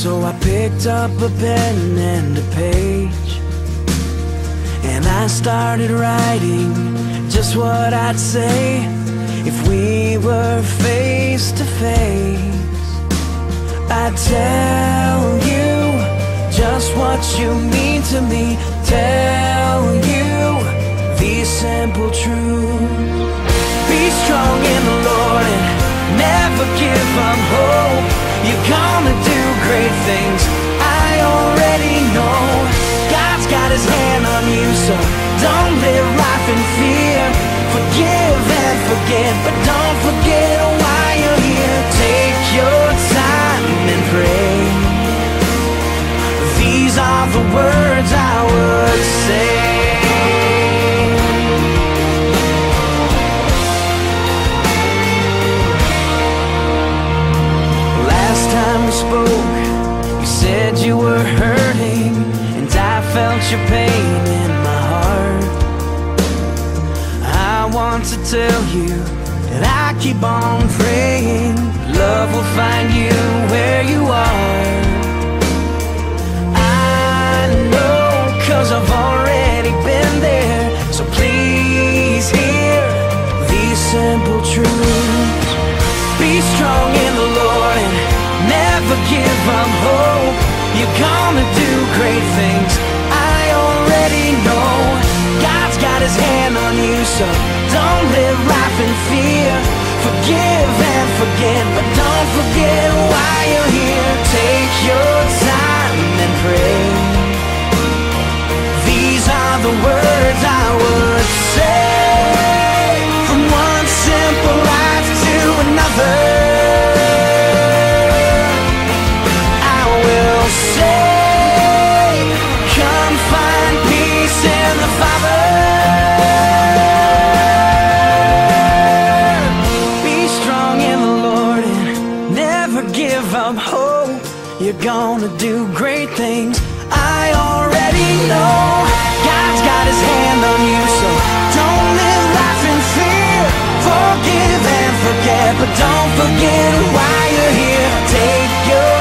So I picked up a pen and a page, and I started writing just what I'd say if we were face to face. I'd tell you just what you mean to me, tell you these simple truths. Be strong in the Lord and never give up hope. You're gonna do great things, I already know. God's got his hand on you, so don't live life in fear. Forgive and forget, but don't forget why you're here. Take your time and pray. These are the words I would say. Last time we spoke, you said you were hurting, and I felt your pain in my heart. I want to tell you that I keep on praying love will find you where you are. I know, 'cause I've already been there. So please hear these simple truths. Be strong in the Lord and never give up hope. You're gonna do great things, I already know. God's got his hand on you, so don't live life in fear. Forgive and forget, but don't forget why you're here. Take your time and pray. These are the words I would say. From one simple life to another, I will say, come find peace in the Father. Be strong in the Lord and never give up hope. You're gonna do great things, I already know. God's got his hand on you, so don't live life in fear. Forgive and forget, but don't forget why you're here. Take your